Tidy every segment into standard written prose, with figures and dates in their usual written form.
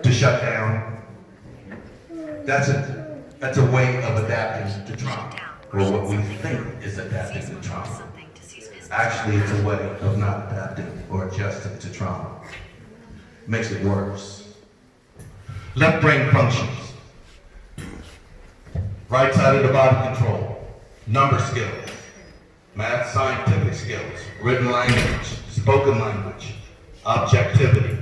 to shut down. That's a way of adapting to trauma, or what we think is adapting to trauma. Actually, it's a way of not adapting or adjusting to trauma. Makes it worse. Left brain functions. Right side of the body control, number skills, math, scientific skills, written language, spoken language, objectivity,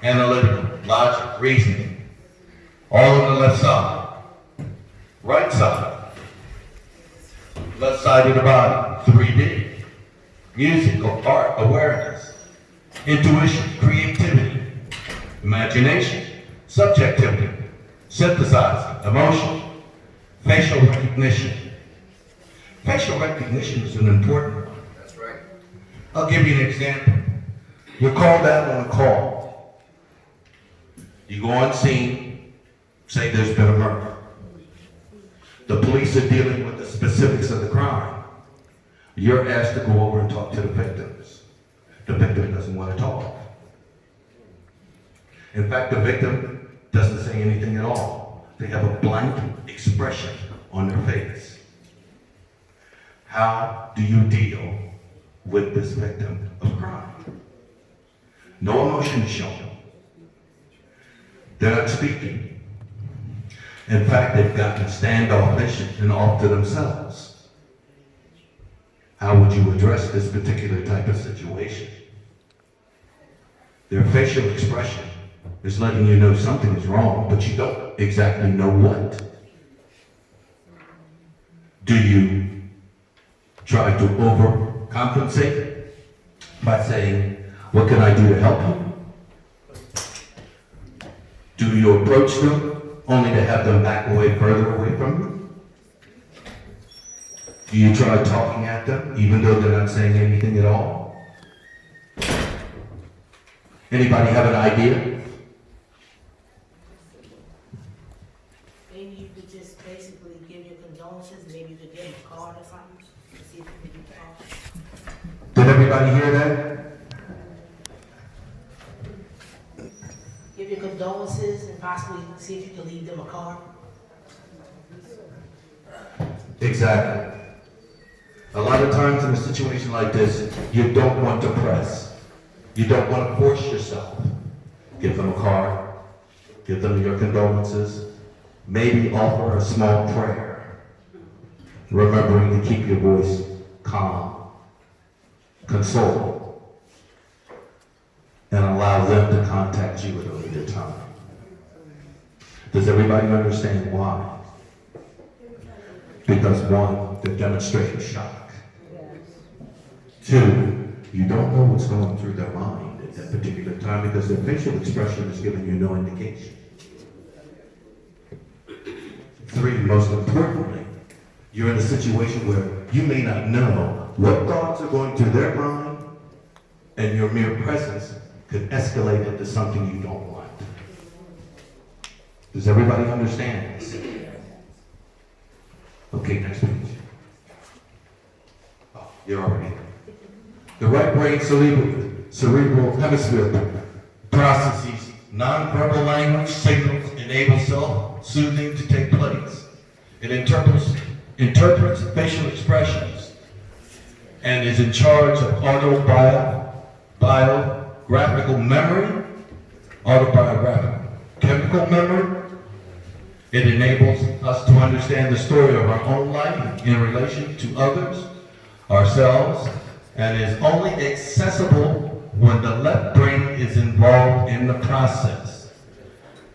analytical, logic, reasoning, all on the left side. Right side, left side of the body, 3D, music, art, awareness, intuition, creativity, imagination, subjectivity, synthesizing, emotion, facial recognition. Facial recognition is an important one. That's right. I'll give you an example. You're called out on a call. You go on scene, say there's been a murder. The police are dealing with the specifics of the crime. You're asked to go over and talk to the victims. The victim doesn't want to talk. In fact, the victim doesn't say anything at all. They have a blank expression on their face. How do you deal with this victim of crime? No emotion is shown. They're not speaking. In fact, they've gotten standoffish and off to themselves. How would you address this particular type of situation? Their facial expression is letting you know something is wrong, but you don't exactly know what. Do you try to overcompensate by saying, what can I do to help you? Do you approach them only to have them back away, further away from you? Do you try talking at them even though they're not saying anything at all? Anybody have an idea? Maybe you could just basically give your condolences, maybe you could give them a card or something, to see if you can talk. Did everybody hear that? Give your condolences and possibly see if you can leave them a card. Exactly. A lot of times in a situation like this, you don't want to press. You don't want to force yourself. Give them a card. Give them your condolences. Maybe offer a small prayer. Remembering to keep your voice calm. Console. And allow them to contact you at a later time. Does everybody understand why? Because one, they're demonstrating shock. Two, you don't know what's going through their mind at that particular time because their facial expression is giving you no indication. Three, most importantly, you're in a situation where you may not know what thoughts are going through their mind, and your mere presence could escalate into something you don't want. Does everybody understand this? Okay, next page. Oh, you're already there. The right brain cerebral hemisphere processes nonverbal language signals, enable self-soothing to take place. It interprets facial expressions and is in charge of autobiographical memory, autobiographical chemical memory. It enables us to understand the story of our own life in relation to others, ourselves, and is only accessible when the left brain is involved in the process.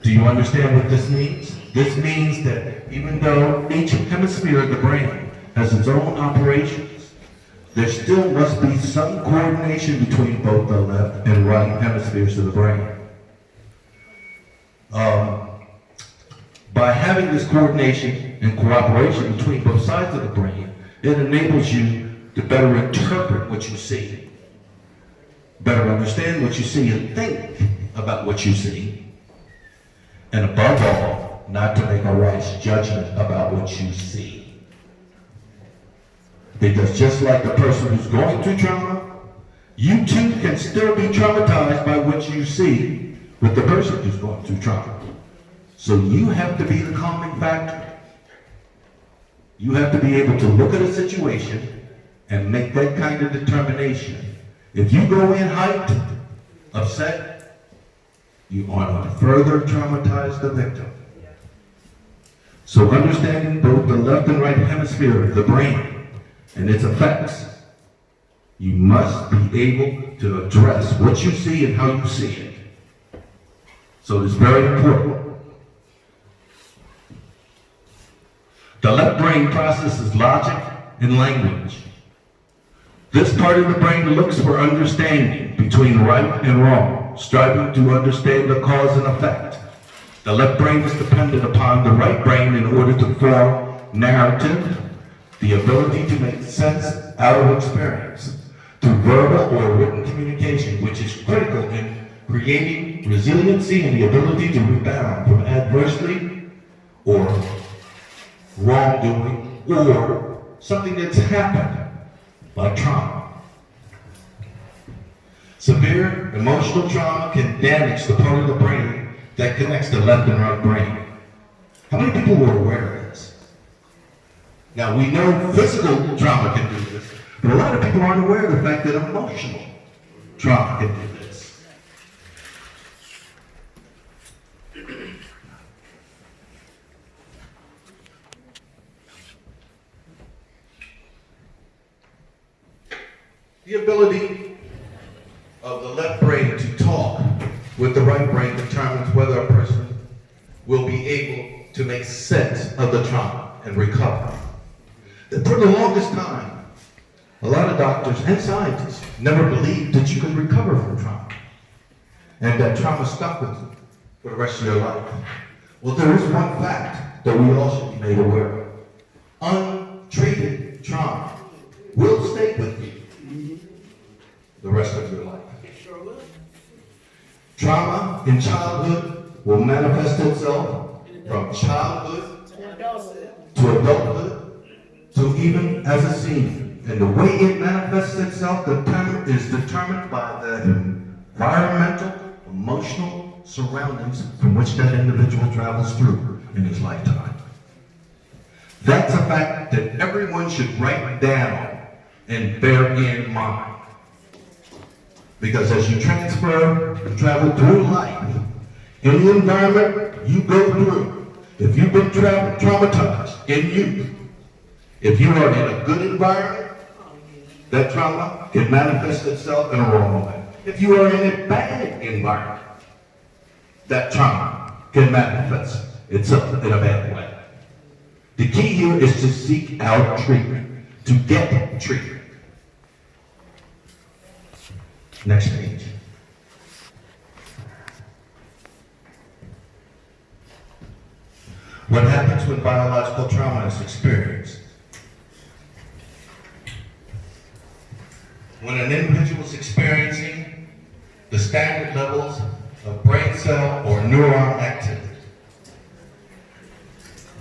Do you understand what this means? This means that even though each hemisphere of the brain has its own operations, there still must be some coordination between both the left and right hemispheres of the brain. By having this coordination and cooperation between both sides of the brain, it enables you to better interpret what you see, better understand what you see and think about what you see, and above all, not to make a rash judgment about what you see. Because just like the person who's going through trauma, you too can still be traumatized by what you see with the person who's going through trauma. So you have to be the calming factor. You have to be able to look at a situation and make that kind of determination. If you go in hyped, upset, you are going to further traumatize the victim. So understanding both the left and right hemisphere of the brain and its effects, you must be able to address what you see and how you see it. So it's very important. The left brain processes logic and language. This part of the brain looks for understanding between right and wrong, striving to understand the cause and effect. The left brain is dependent upon the right brain in order to form narrative, the ability to make sense out of experience, through verbal or written communication, which is critical in creating resiliency and the ability to rebound from adversity or wrongdoing or something that's happened, like trauma. Severe emotional trauma can damage the part of the brain that connects the left and right brain. How many people were aware of this? Now, we know physical trauma can do this, but a lot of people aren't aware of the fact that emotional trauma can do this. The ability of the left brain to talk with the right brain determines whether a person will be able to make sense of the trauma and recover. For the longest time, a lot of doctors and scientists never believed that you could recover from trauma and that trauma stuck with you for the rest of your life. Well, there is one fact that we all should be made aware of. Untreated trauma will stay with you the rest of your life. Trauma in childhood will manifest itself from childhood to adulthood to even as a senior. And the way it manifests itself is determined by the environmental, emotional surroundings from which that individual travels through in his lifetime. That's a fact that everyone should write down and bear in mind. Because as you transfer and travel through life, in the environment you go through, if you've been traumatized in youth, if you are in a good environment, that trauma can manifest itself in a wrong way. If you are in a bad environment, that trauma can manifest itself in a bad way. The key here is to seek out treatment, to get treatment. Next page. What happens when biological trauma is experienced? When an individual is experiencing the standard levels of brain cell or neuron activity,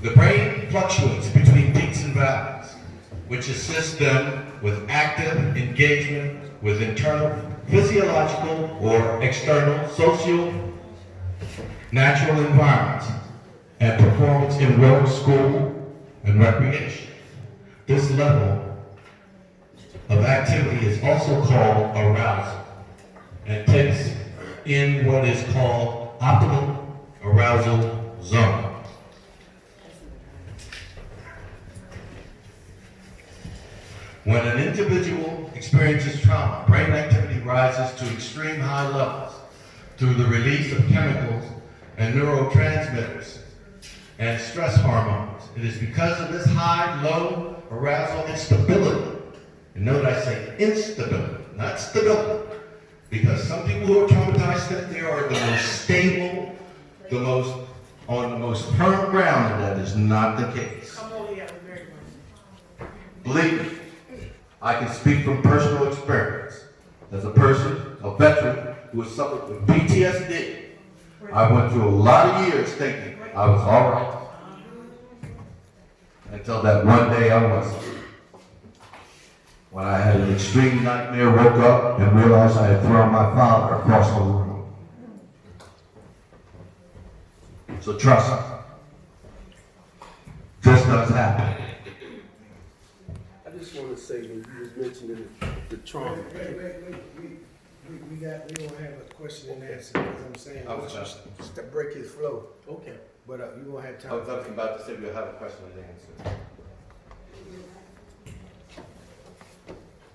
the brain fluctuates between peaks and valleys, which assists them with active engagement with internal physiological or external social natural environments and performance in work, school, and recreation. This level of activity is also called arousal and takes in what is called optimal arousal zone. When an individual experiences trauma, brain activity rises to extreme high levels through the release of chemicals and neurotransmitters and stress hormones. It is because of this high, low arousal instability. And note I say instability, not stability. Because some people who are traumatized think they are the most stable, on the most firm ground, and that is not the case. Believe me, I can speak from personal experience. As a person, a veteran who has suffered from PTSD, I went through a lot of years thinking I was all right. Until that one day I wasn't. When I had an extreme nightmare, woke up and realized I had thrown my father across the room. So trust me. This does happen. I just want to say, when you was mentioning the trauma. We gonna have a question and answer, because I'm saying, let's just to break his flow, Okay. but you gonna have I time. was about to say we'll have a question and answer.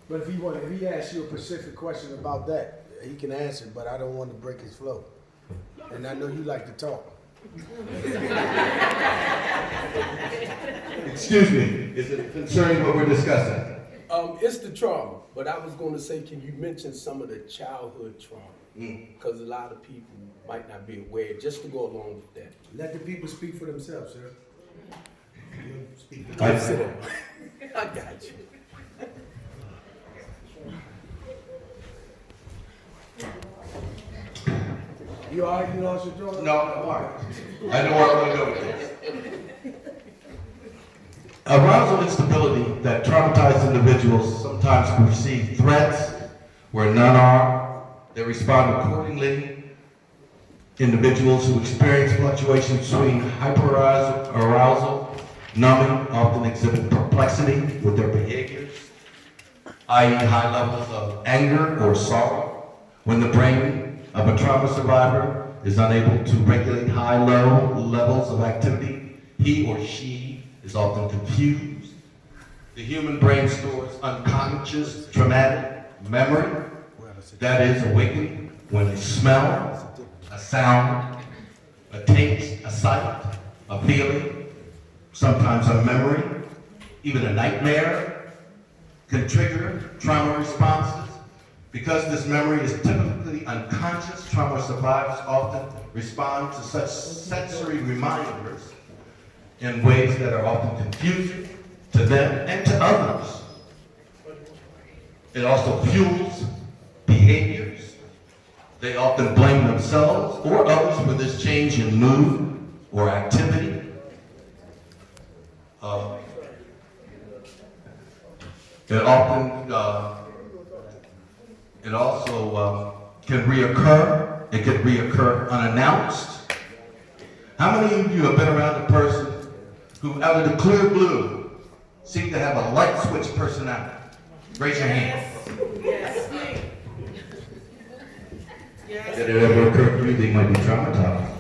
But if he asks you a specific question about that, he can answer, but I don't want to break his flow. And I know you like to talk. Excuse me, is it concerning what we're discussing? It's the trauma, but I was going to say, can you mention some of the childhood trauma? Because a lot of people might not be aware, just to go along with that. Let the people speak for themselves, sir. You speak. Sit down. I got you. You all right? You lost your jaw? No, I'm all right. I know where I want to go with this. Arousal instability that traumatized individuals sometimes perceive threats where none are. They respond accordingly. Individuals who experience fluctuations between hyperarousal, numbing, often exhibit perplexity with their behaviors, i.e. high levels of anger or sorrow. When the brain of a trauma survivor is unable to regulate high-low levels of activity, he or she is often confused. The human brain stores unconscious traumatic memory that is awakened when a smell, a sound, a taste, a sight, a feeling, sometimes a memory, even a nightmare, can trigger trauma responses. Because this memory is typically unconscious, trauma survivors often respond to such sensory reminders in ways that are often confusing to them and to others. It also fuels behaviors. They often blame themselves or others for this change in mood or activity. It also can reoccur. It can reoccur unannounced. How many of you have been around a person who, out of the clear blue, seemed to have a light switch personality? Raise your hand. Yes. Yes. Did it ever occur to you they might be traumatized?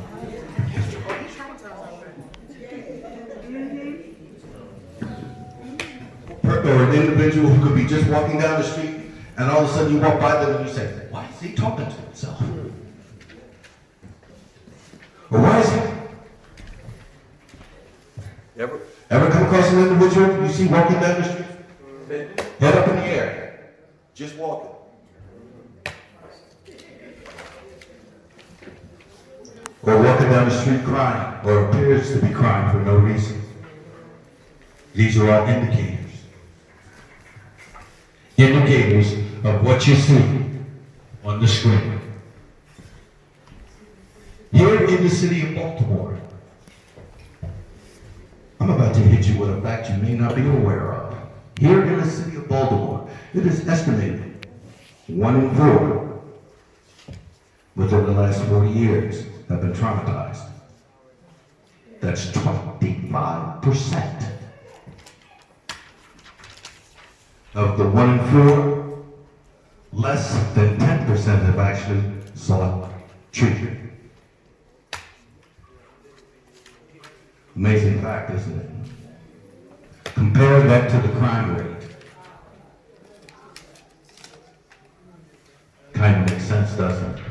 Or an individual who could be just walking down the street and all of a sudden you walk by them and you say, why is he talking to himself? Or why is he? Ever come across an individual you see walking down the street? Head up in the air, just walking. Or walking down the street crying, or appears to be crying for no reason. These are all indicators. Indicators of what you see on the screen. Here in the city of Baltimore, I'm about to hit you with a fact you may not be aware of. Here in the city of Baltimore, it is estimated 1 in 4 within the last 40 years have been traumatized. That's 25%. Of the 1 in 4, less than 10% have actually sought treatment. Amazing fact, isn't it? Compare that to the crime rate. Kind of makes sense, doesn't it?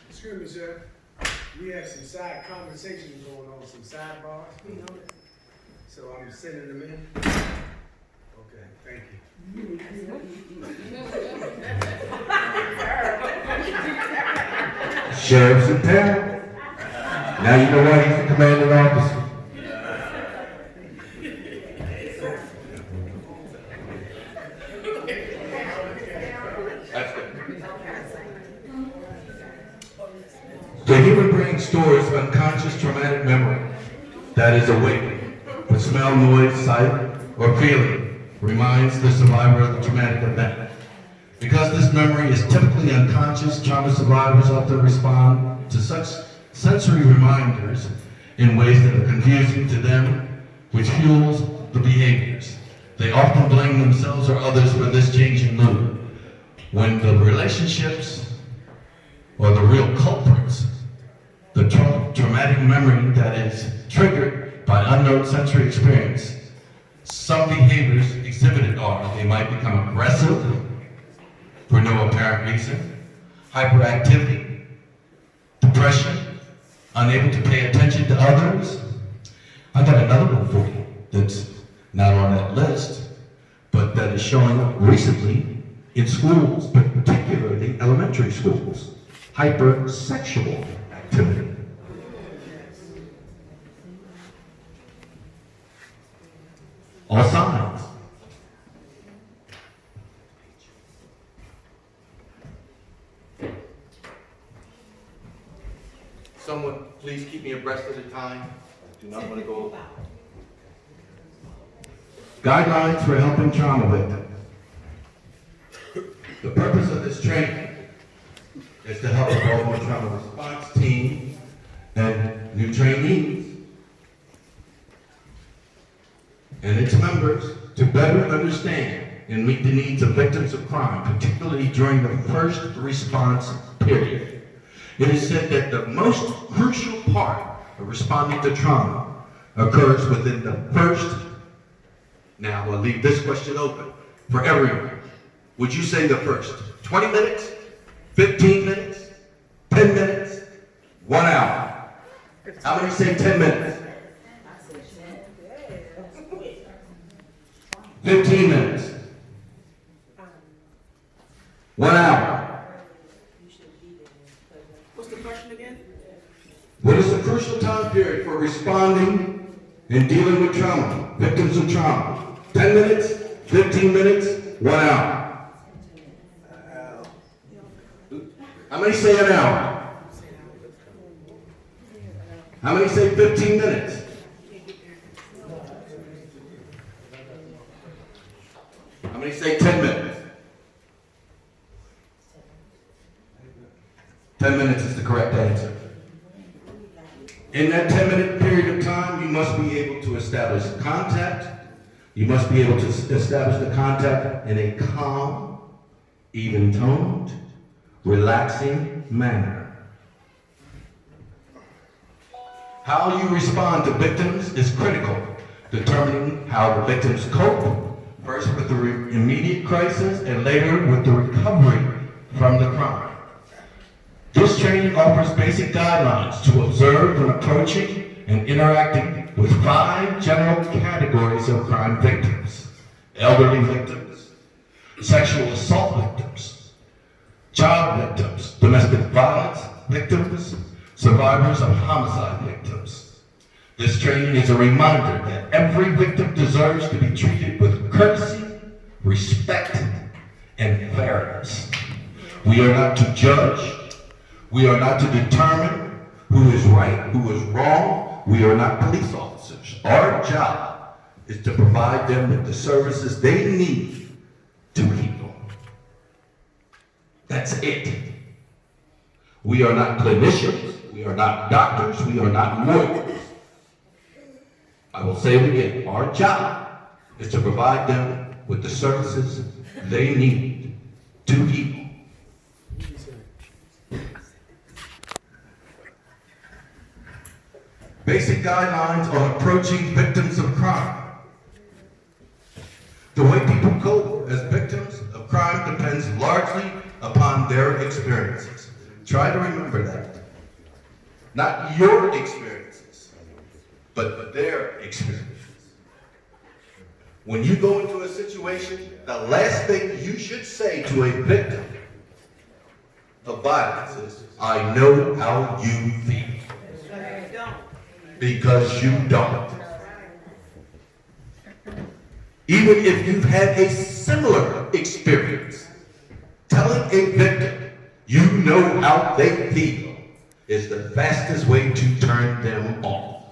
Excuse me, sir. We have some side conversations going on, some sidebars. So I'm sending them in. Okay, thank you. Sheriff's in town. Now you know why he's the commanding officer. The human brain stores unconscious traumatic memory that is awakened with smell, noise, sight, or feeling reminds the survivor of the traumatic event. Because this memory is typically unconscious, trauma survivors often respond to such sensory reminders in ways that are confusing to them, which fuels the behaviors. They often blame themselves or others for this change in mood. When the relationships or the real culprits, the traumatic memory that is triggered by unknown sensory experience, some behaviors exhibited are, they might become aggressive for no apparent reason, hyperactivity, depression, unable to pay attention to others. I got another one for you that's not on that list, but that is showing up recently in schools, but particularly elementary schools. Hypersexual activity. All signs. Someone, please keep me abreast of the time. I do not want to go. Guidelines for helping trauma victims. The purpose of this training is to help the Baltimore Trauma Response Team and new trainees and its members to better understand and meet the needs of victims of crime, particularly during the first response period. It is said that the most crucial part of responding to trauma occurs within the first. Now, we'll leave this question open for everyone. Would you say the first 20 minutes, 15 minutes, 10 minutes, 1 hour? How many say 10 minutes? 15 minutes. 1 hour. What's the question again? What is the crucial time period for responding and dealing with trauma, victims of trauma? 10 minutes, 15 minutes, 1 hour. How many say an hour? How many say 15 minutes? How many say 10 minutes? 10 minutes is the correct answer. In that 10-minute period of time, you must be able to establish contact. You must be able to establish the contact in a calm, even-toned, relaxing manner. How you respond to victims is critical, determining how the victims cope, first with the immediate crisis and later with the recovery from the crime. This training offers basic guidelines to observe when approaching and interacting with 5 general categories of crime victims: elderly victims, sexual assault victims, child victims, domestic violence victims, survivors of homicide victims. This training is a reminder that every victim deserves to be treated with courtesy, respect, and fairness. We are not to judge. We are not to determine who is right, who is wrong. We are not police officers. Our job is to provide them with the services they need to heal. That's it. We are not clinicians. We are not doctors. We are not lawyers. I will say it again. Our job is to provide them with the services they need to heal. Basic guidelines on approaching victims of crime. The way people cope as victims of crime depends largely upon their experiences. Try to remember that. Not your experiences, but their experiences. When you go into a situation, the last thing you should say to a victim of violence is, "I know how you feel." Because you don't. Even if you've had a similar experience, telling a victim you know how they feel is the fastest way to turn them off.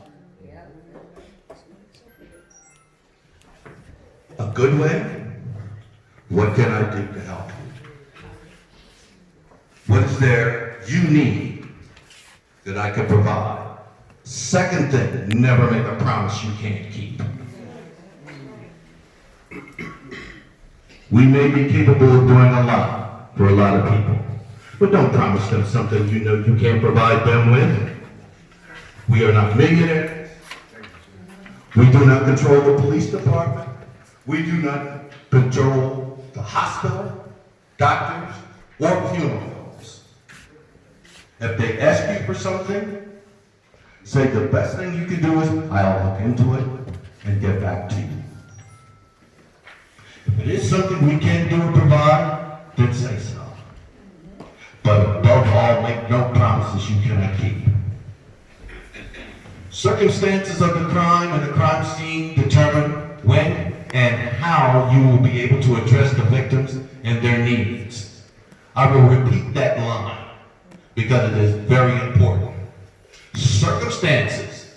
good way? What can I do to help? What is there you need that I can provide? Second thing, never make a promise you can't keep. We may be capable of doing a lot for a lot of people, but don't promise them something you know you can't provide them with. We are not millionaires. We do not control the police department. We do not control the hospital, doctors, or funeral homes. If they ask you for something, say the best thing you can do is, I'll look into it and get back to you. If it is something we can do or provide, then say so. But above all, make no promises you cannot keep. Circumstances of the crime and the crime scene determine when and how you will be able to address the victims and their needs. I will repeat that line because it is very important. Circumstances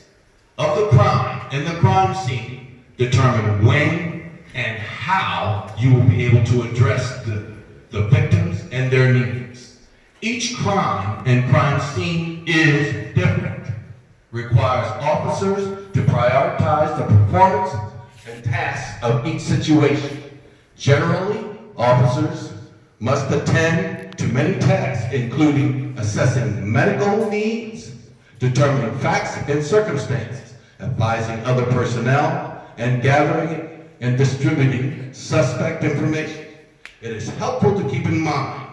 of the crime and the crime scene determine when and how you will be able to address the victims and their needs. Each crime and crime scene is different. Requires officers to prioritize the performance and tasks of each situation. Generally, officers must attend to many tasks, including assessing medical needs, determining facts and circumstances, advising other personnel, and gathering and distributing suspect information. It is helpful to keep in mind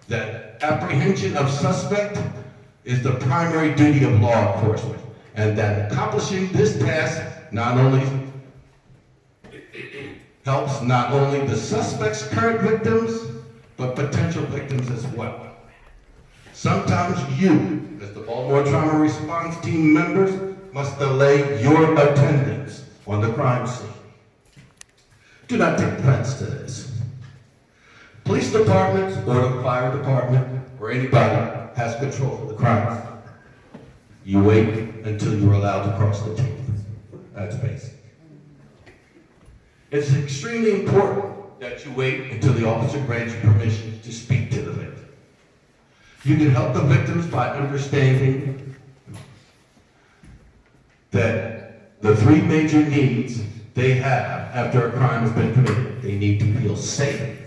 that apprehension of suspect is the primary duty of law enforcement, and that accomplishing this task not only helps not only the suspect's current victims, but potential victims as well. Sometimes you, as the Baltimore Trauma Response Team members, must delay your attendance on the crime scene. Do not take offense to this. Police departments or the fire department or anybody has control of the crime. You wait until you're allowed to cross the tape. That's basic. It's extremely important that you wait until the officer grants you permission to speak to the victim. You can help the victims by understanding that the three major needs they have after a crime has been committed. They need to feel safe.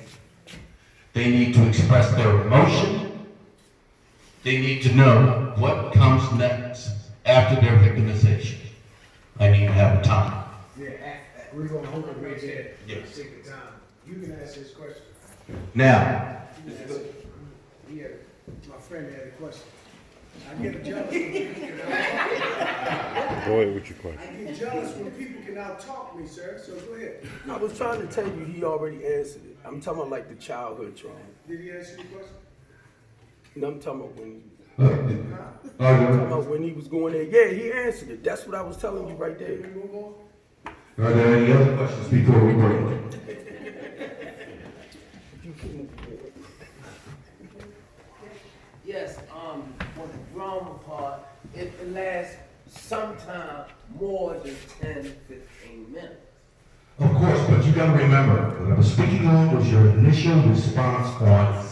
They need to express their emotion. They need to know what comes next after their victimization. I need to have a time. Yeah, we're gonna hold it right there. Yes. Take the time. You can ask this question. Now, Yeah, my friend had a question. I get jealous when people can out-talk. Go ahead with your question. I get jealous when people can out-talk me, sir, so go ahead. I was trying to tell you, he already answered it. I'm talking about like the childhood trauma. Did he answer your question? No, I'm talking about when, are when he was going there. Yeah, he answered it. That's what I was telling you right there. Can we move on? there any other questions before we break? Yes, for the drama part, it lasts sometime more than 10, 15 minutes. Of course, but you gotta remember, what I was speaking on was your initial response on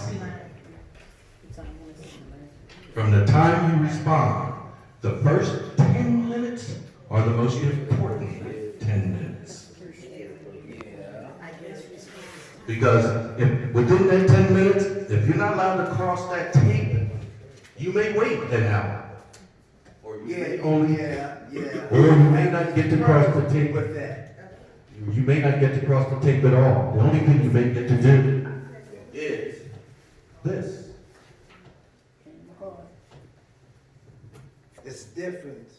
from the time you respond. The first 10 minutes are the most important 10 minutes. Because if within that 10 minutes, if you're not allowed to cross that tape, you may wait an hour. Or you may only, or you may not get to cross the tape. With that. You may not get to cross the tape at all. The only thing you may get to do is this. It's different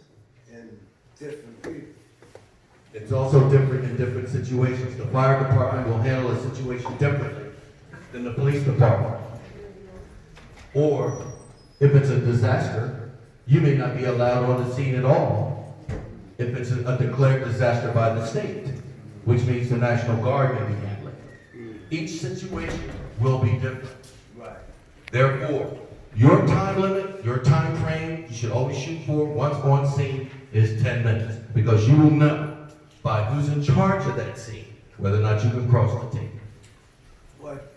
in different people. It's also different in different situations. The fire department will handle a situation differently than the police department. Or if it's a disaster, you may not be allowed on the scene at all. If it's a declared disaster by the state, which means the National Guard may be handling it. Each situation will be different. Right. Therefore, your time limit, your time frame, you should always shoot for once on scene is 10 minutes. Because you will know by who's in charge of that scene whether or not you can cross the T. But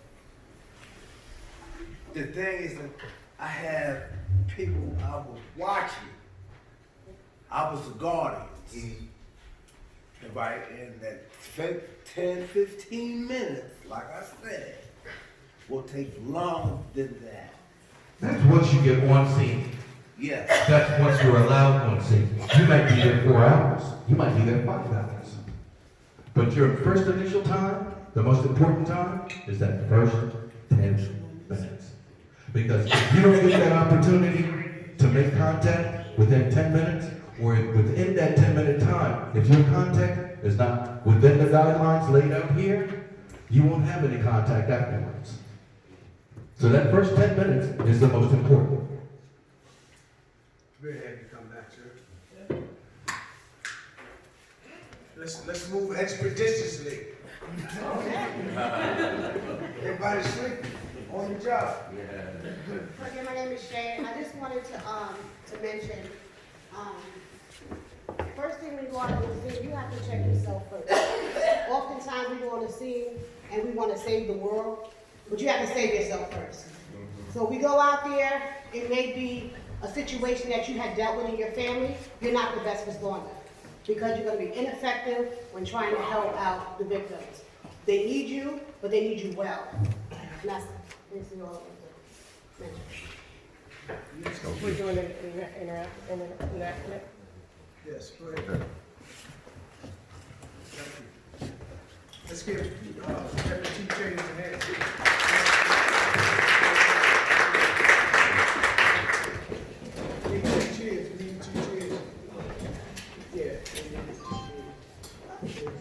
the thing is that I have people I was watching. I was the guardians. Right, and that 10, 15 minutes, like I said, will take longer than that. That's once you get one scene. Yeah. That's once you're allowed one scene. You might be there 4 hours. You might be there 5 hours. But your first initial time, the most important time, is that first 10 minutes. Because if you don't get that opportunity to make contact within 10 minutes, or within that 10-minute time, if your contact is not within the guidelines laid out here, you won't have any contact afterwards. So that first 10 minutes is the most important. Very happy to come back, sir. Let's move expeditiously. Everybody sleep on your job. Okay, my name is Shay. I just wanted to mention, first thing we go out on the scene, you have to check yourself first. Oftentimes we go on the scene and we want to save the world, but you have to save yourself first. So we go out there, it may be a situation that you had dealt with in your family, you're not the best responder because you're going to be ineffective when trying to help out the victims. They need you, but they need you well. And that's basically all I want to mention. We're doing an enactment. Yes, go ahead. Thank you. Let's give Deputy James an answer. We need 2 cheers, we need 2 cheers. Yeah, we need 2 cheers.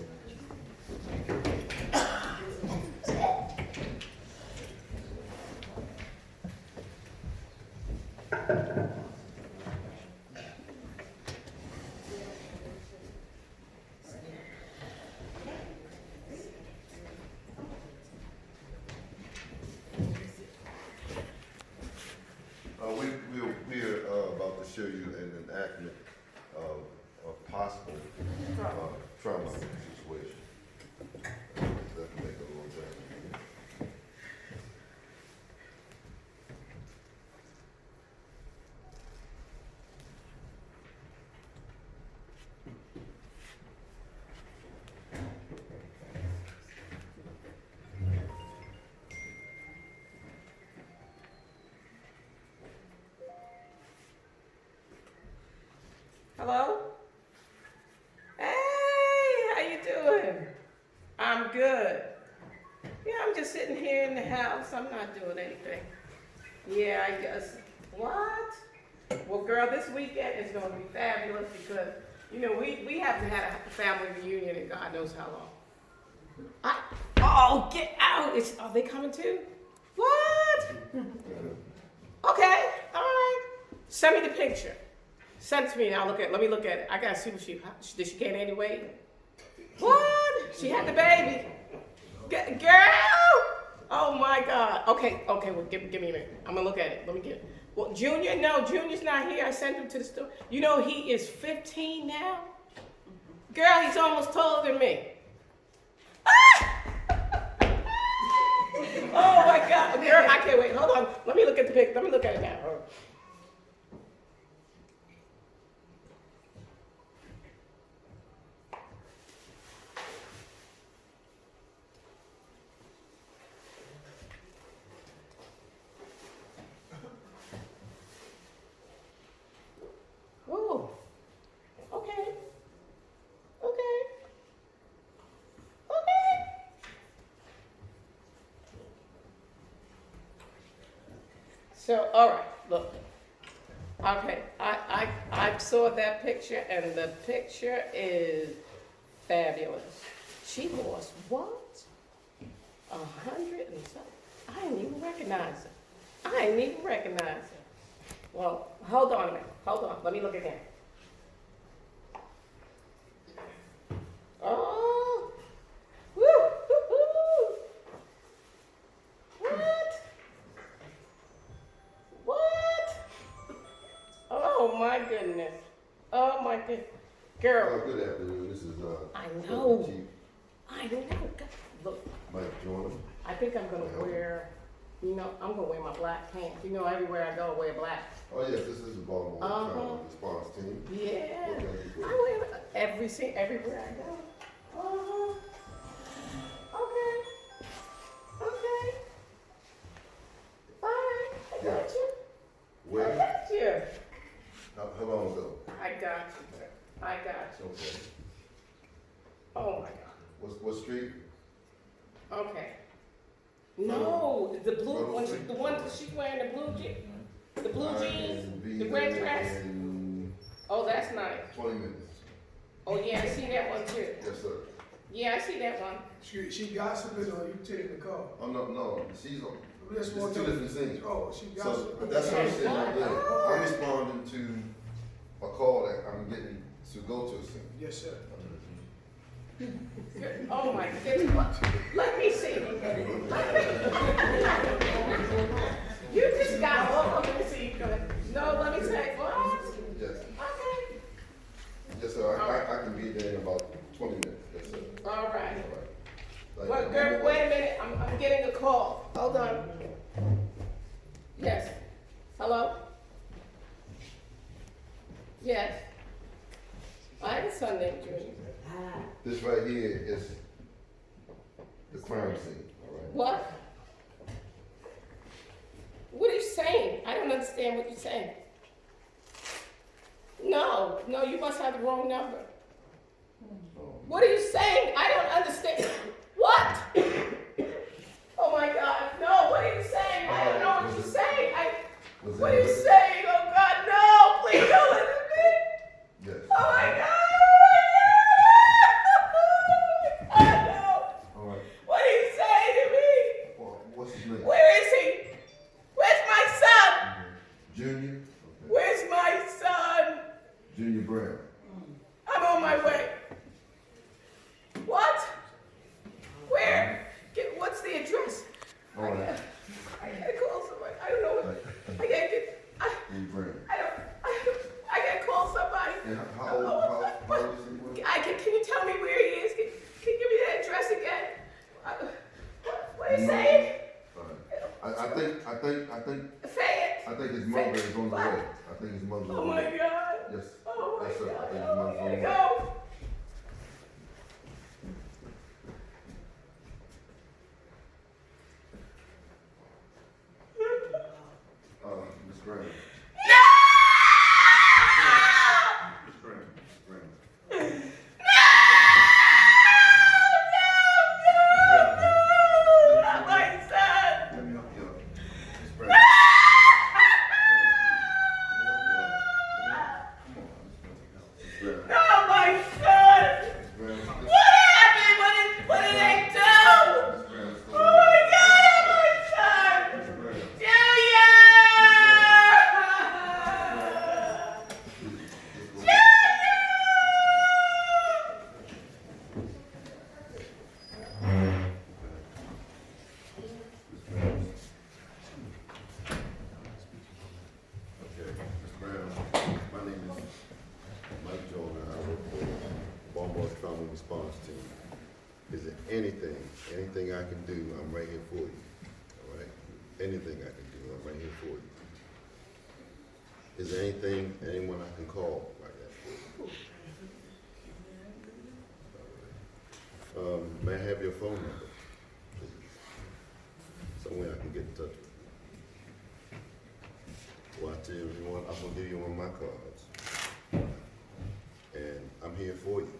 We're about to show you an enactment of a possible trauma situation. That can make a little time. Hello? Hey, how you doing? I'm good. Yeah, I'm just sitting here in the house. I'm not doing anything. Yeah, I guess. What? Well, girl, this weekend is going to be fabulous because, you know, we haven't had a family reunion in God knows how long. Oh, get out. Are they coming too? What? Okay, all right. Send me the picture. Send it to me and I'll look at it. Let me look at it. I gotta see what did she gain any weight? What? She had the baby. Girl! Oh my God. Okay, well, give me a minute. I'm gonna look at it. Let me get it. Well, Junior, no, Junior's not here. I sent him to the store. You know, he is 15 now. Girl, he's almost taller than me. Ah! Oh my God. Girl, I can't wait. Hold on. Let me look at the picture. Let me look at it now. Oh, okay. So, all right, look. Okay, I saw that picture, and the picture is fabulous. She lost what? 100 and something. I didn't even recognize her. Well, hold on a minute. Hold on. Let me look again. Oh, woo, woo, woo. What? Oh my goodness. Oh my goodness. Girl. Good afternoon. This is I know. Chief. I don't know. Look, Mike Jordan. I think I'm gonna wear, I'm gonna wear my black pants. Everywhere I go, I wear black. Oh, yes, this is the Baltimore Trauma Response Team. Yeah. What can I do for you? I wear everywhere I go. Uh-huh. Okay. Fine. I got you. I Where? got you. How long ago? I got you. Okay. Oh my God. What street? Okay. No, the blue Photo one, street? the one that she's wearing the blue jeans, And be the red there dress. in Oh, that's nice. 20 minutes. Oh yeah, I see that one too. Yes, sir. Yeah, I see that one. She gossiping or you taking the call? Oh, no, she's on. We just It's want two to- different things. Oh, she So, gossiping. that's what I'm saying right there. Oh. I'm responding to a call that I'm getting to go to a scene. Yes, sir. Good. Oh my goodness. Let me see. You just got all of it. See, no, let me say what? Yes. Okay. Yes, sir. I can be there in about 20 minutes. Yes, sir. All right. All right. Thank Well, you. girl, wait a minute. I'm getting a call. Hold on. Yes. Hello? Yes. I have a son named Junior. This right here is the crime scene, all right? What? What are you saying? I don't understand what you're saying. No, you must have the wrong number. What are you saying? I don't understand. What? Oh my God, no, what are you saying? I don't know what you're saying. What are you saying? Oh God, no, please don't listen to me. Yes. Oh my God, All right. what are you saying to me? Well, what's his name? Where is he? Where's my son? Junior? Okay. Where's my son? Junior Brown. I'm on my way. What? Where? What's the address? All right. I gotta call somebody. I don't know what. I gotta get. Junior Brown. I gotta call somebody. And how old is he? Can you tell me where he is? Can you give me that address again? What are you saying? All right. Fayette. I think his mother is on the way. I think his mother's on the Oh way. my God. Yes. Oh my Yes, sir. I God. think his Oh, mother's I on the gotta way. go. Miss Brown. No! Miss Brown. Miss Brown. Not my son! Let me help you out. Miss Brown. Not my son! Miss Brown. What happened? What did they do? Oh my God, my son! Junior! Okay, Ms. Brown, my name is Mike Jordan. I work for Baltimore Trauma Response Team. Is there anything I can do? I'm right here for you. All right? Anything I can do, I'm right here for you. Is there anyone I can call like that for? May I have your phone number? Somewhere I can get in touch with you. Well, I tell you, I'm gonna give you one of my cards. And I'm here for you.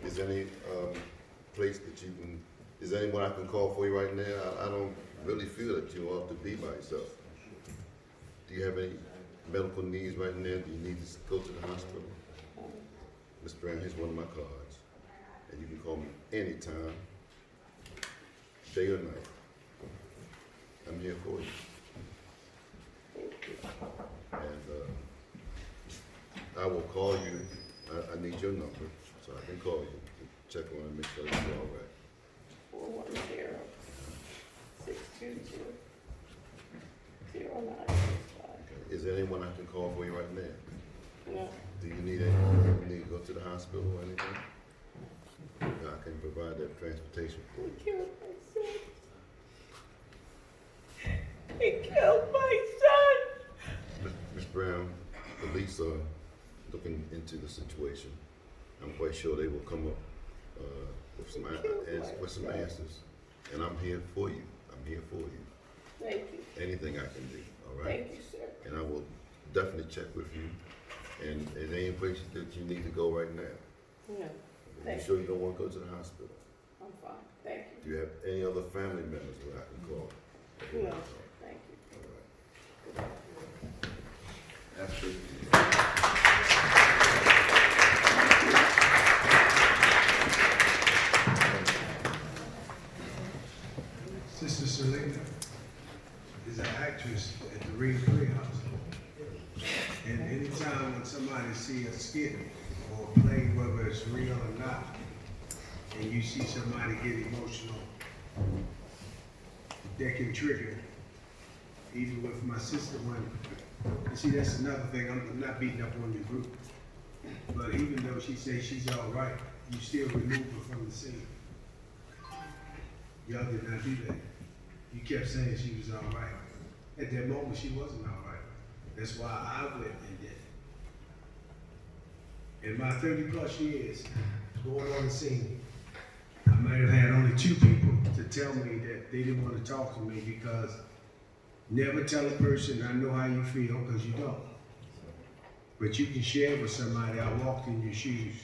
Is there any place that you can, is there anyone I can call for you right now? I don't really feel that you ought to be by yourself. Do you have any medical needs right now? Do you need to go to the hospital? Ms. Brown, here's one of my cards. And you can call me anytime, day or night. I'm here for you. And I will call you. I need your number so I can call you to check on and make sure that you're all right. 410-622-0965. Okay. Is there anyone I can call for you right now? No. Do you need anything? You need to go to the hospital or anything? I can provide that transportation for you. He killed my son. He killed my son. Ms. Brown, police are looking into the situation. I'm quite sure they will come up with some answers. And I'm here for you. I'm here for you. Thank you. Anything I can do, all right? Thank you, sir. And I will definitely check with you. And is there any place that you need to go right now? No, Are thank you sure you don't want to go to the hospital? I'm fine. Thank Do you have any other family members that I can call? you. No, thank you. All right. Absolutely. Sister Selena is an actress at the Reed Playhouse. And anytime when somebody see a skit or a play, whether it's real or not, and you see somebody get emotional, that can trigger. Even with my sister one, you see, that's another thing. I'm not beating up on your group. But even though she says she's all right, you still remove her from the scene. Y'all did not do that. You kept saying she was all right. At that moment, she wasn't all right. That's why I went and did it. In my 30+ years going on the scene, I might have had only 2 people to tell me that they didn't want to talk to me because never tell a person I know how you feel because you don't. But you can share with somebody, I walked in your shoes.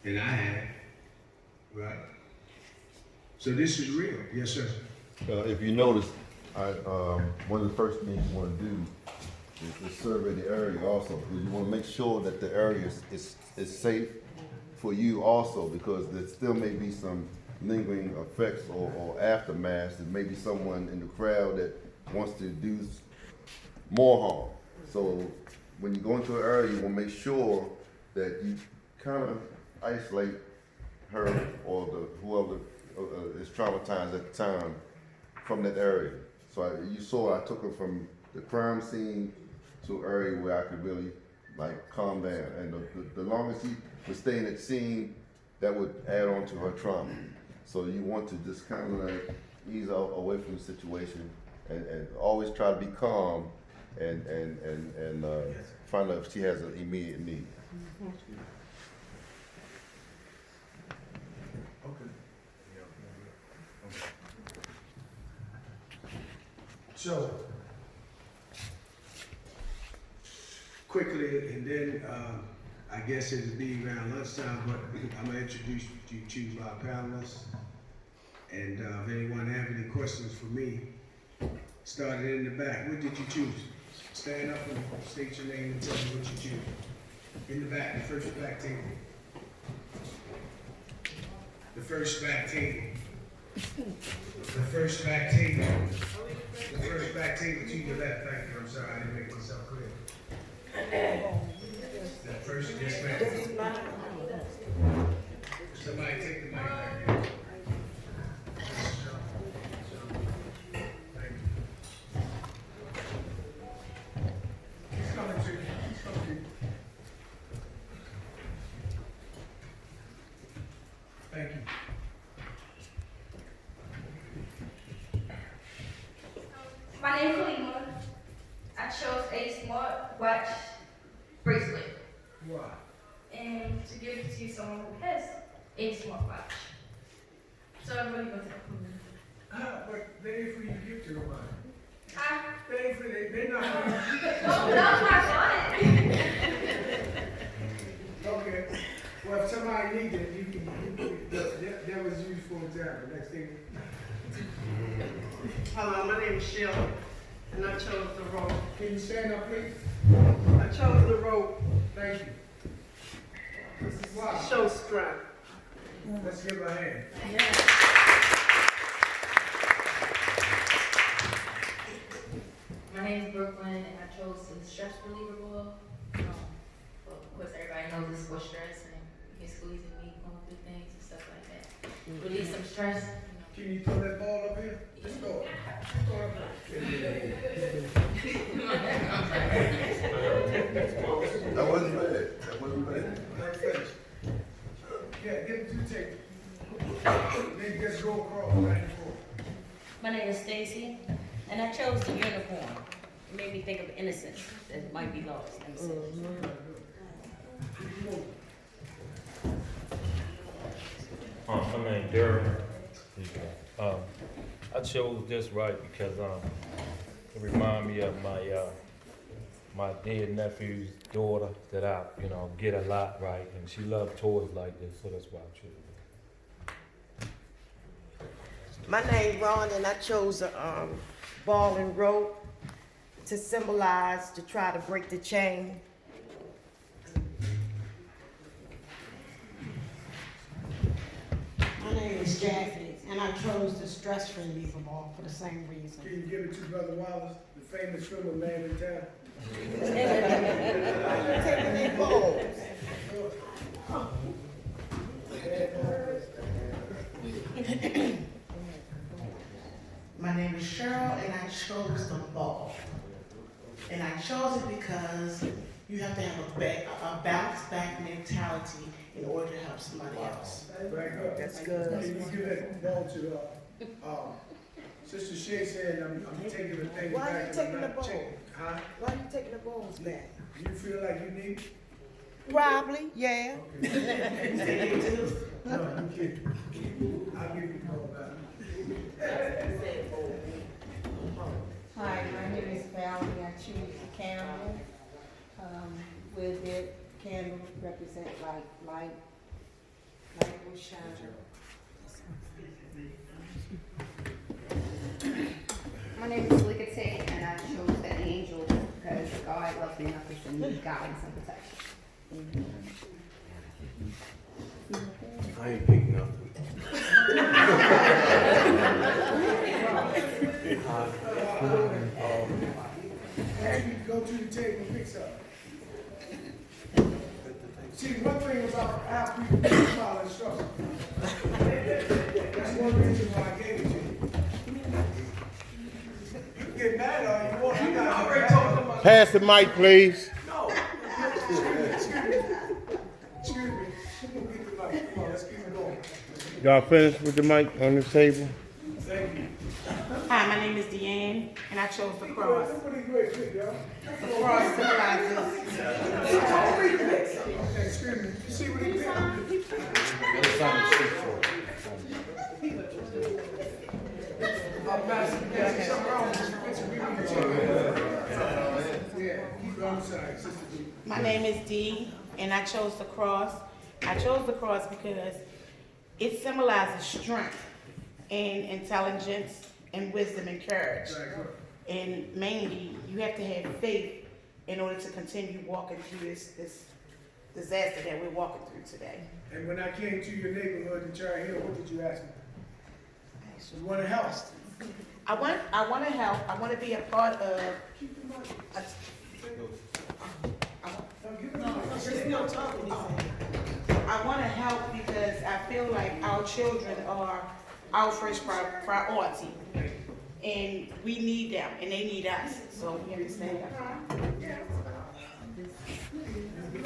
And I have, right? So this is real, yes, sir. If you notice, one of the first things you want to do is survey the area also, because you want to make sure that the area is safe for you also, because there still may be some lingering effects or aftermath. There may be someone in the crowd that wants to do more harm. So when you go into an area, you want to make sure that you kind of isolate her or whoever is traumatized at the time from that area. So you saw I took her from the crime scene to an area where I could really like calm down. And the longer she would stay in that scene, that would add on to her trauma. So you want to just kind of like ease away from the situation and always try to be calm and find out if she has an immediate need. So, quickly, and then I guess it'll be around lunchtime, but I'm gonna introduce you to our panelists. And if anyone have any questions for me, started in the back. What did you choose? Stand up and state your name and tell me what you choose. In the back, the first back table. The first back table. The first back table. The first back table to your left. Thank you. I'm sorry, I didn't make myself clear. The first, yes, ma'am. Somebody take the mic back here. Thank you. He's coming to you. He's coming to you. Thank you. My name is Kalima. I chose a smartwatch bracelet. Why? And to give it to someone who has a smartwatch. So I really want to. But they ain't for you to give to nobody. Huh? They ain't for they're not for you. Oh, that's my fun. Okay. Well, if somebody needs it, you can that was used for example. Next thing. Hello, my name is Shelley, and I chose the rope. Can you stand up, please? I chose the rope Thank you. This is why. to show strength. Let's give her a hand. My name is Brooklyn, and I chose the stress reliever oil. Well, of course, everybody knows it's for stress, and you can squeeze and meat, going through things and stuff like that. Release some stress. Can you throw that ball up here? Let's go. Let's go up there. That wasn't bad. That wasn't bad. Let's finish. Yeah, get just go across 94. My name is Stacy, and I chose the uniform. It made me think of innocence that might be lost. My name is Derek. I chose this right because it reminds me of my dead nephew's daughter that I get a lot right, and she loved toys like this, so that's why I chose it. My name's Ron, and I chose a ball and rope to symbolize, to try to break the chain. My name is Jackie, and I chose the stress reliever ball for the same reason. Can you give it to Brother Wallace, the famous swimmer man in town? Taking their balls. My name is Cheryl, and I chose the ball. And I chose it because you have to have a bounce back mentality in order to help somebody else. That's good. Can you give that ball to, Sister Shay said, I'm taking the thing Why back. are you and taking I'm the not ball? checking. Huh? Why are you taking the balls back? Do you feel like you need? Probably, yeah. No, you kidding. I'll give you the ball back. Hi, my name is Valerie. I choose the candle. With it, candle represent light will shine. My name is Lika Tate, and I chose the angel because God loves me enough to send me guidance and protection. I ain't pick nothing. Go to the table and pick something. See, one thing about how people follow instructions. That's one reason why I gave it to you. You can get mad all you want. I already told them. Pass the mic, please. No. Excuse me. Get the mic. Come on, let's keep it going. Y'all finished with the mic on the table? Thank you. Hi, my name is Deanne, and I chose the cross. Pretty great, y'all. The cross symbolizes. Excuse me. You see what he did? My name is Dee, and I chose the cross. I chose the cross because it symbolizes strength and intelligence and wisdom and courage. And mainly, you have to have faith in order to continue walking through this disaster that we're walking through today. And when I came to your neighborhood in Cherry Hill, what did you ask me? You want to help? I want to help. I want to be a part of. I want to help because I feel like our children are our first priority, and we need them, and they need us. So you understand?